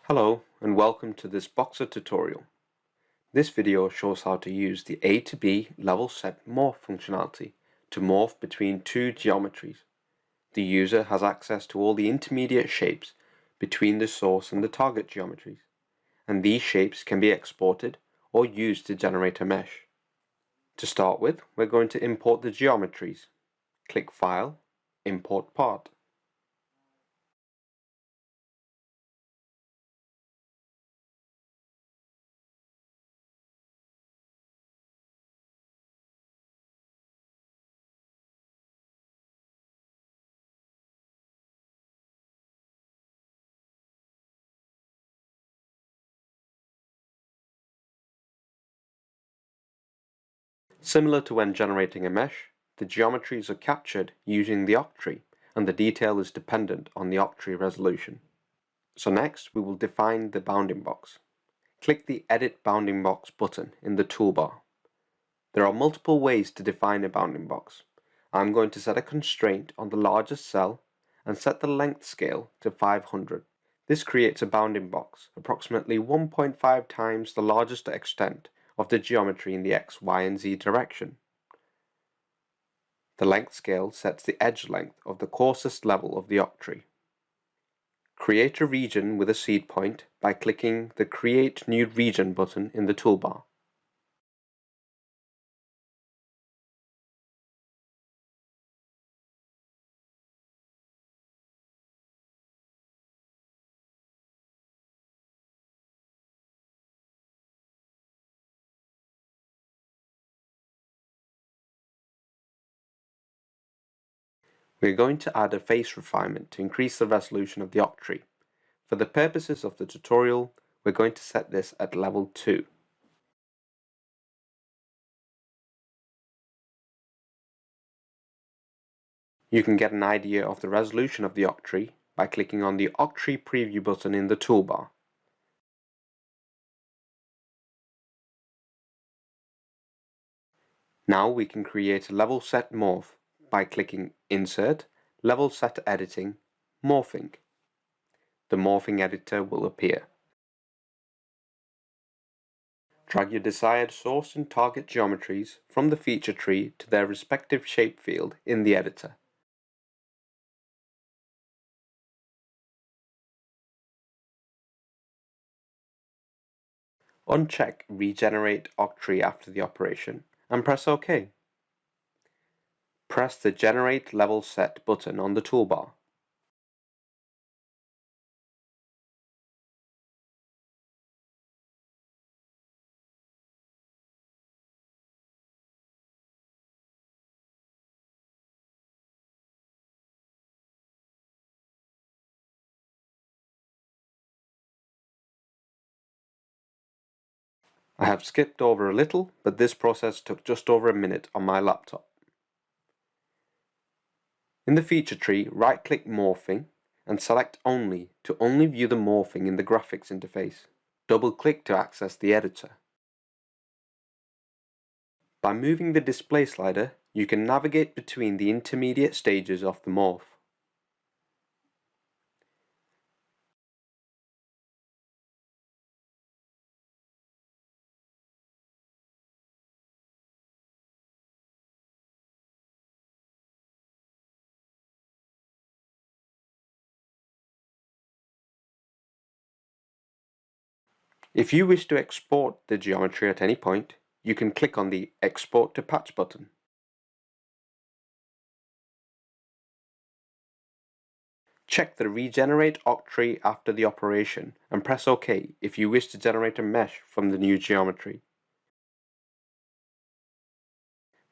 Hello and welcome to this Boxer tutorial. This video shows how to use the A to B level set morph functionality to morph between two geometries. The user has access to all the intermediate shapes between the source and the target geometries, and these shapes can be exported or used to generate a mesh. To start with, we're going to import the geometries. Click File, Import Part. Similar to when generating a mesh, the geometries are captured using the octree, and the detail is dependent on the octree resolution. So next we will define the bounding box. Click the Edit Bounding Box button in the toolbar. There are multiple ways to define a bounding box. I'm going to set a constraint on the largest cell and set the length scale to 500. This creates a bounding box approximately 1.5 times the largest extent of the geometry in the X, Y, and Z direction. The length scale sets the edge length of the coarsest level of the octree. Create a region with a seed point by clicking the Create New Region button in the toolbar. We're going to add a face refinement to increase the resolution of the octree. For the purposes of the tutorial, we're going to set this at level 2. You can get an idea of the resolution of the octree by clicking on the Octree Preview button in the toolbar. Now we can create a level set morph by clicking Insert, Level Set Editing, Morphing. The morphing editor will appear. Drag your desired source and target geometries from the feature tree to their respective shape field in the editor. Uncheck Regenerate Octree after the operation and press OK. Press the Generate Level Set button on the toolbar. I have skipped over a little, but this process took just over a minute on my laptop. In the feature tree, right-click Morphing and select Only to only view the morphing in the graphics interface. Double-click to access the editor. By moving the display slider, you can navigate between the intermediate stages of the morph. If you wish to export the geometry at any point, you can click on the Export to Patch button. Check the Regenerate Octree after the operation and press OK if you wish to generate a mesh from the new geometry.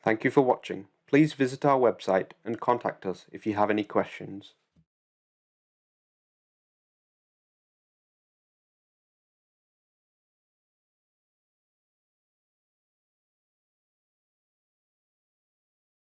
Thank you for watching. Please visit our website and contact us if you have any questions.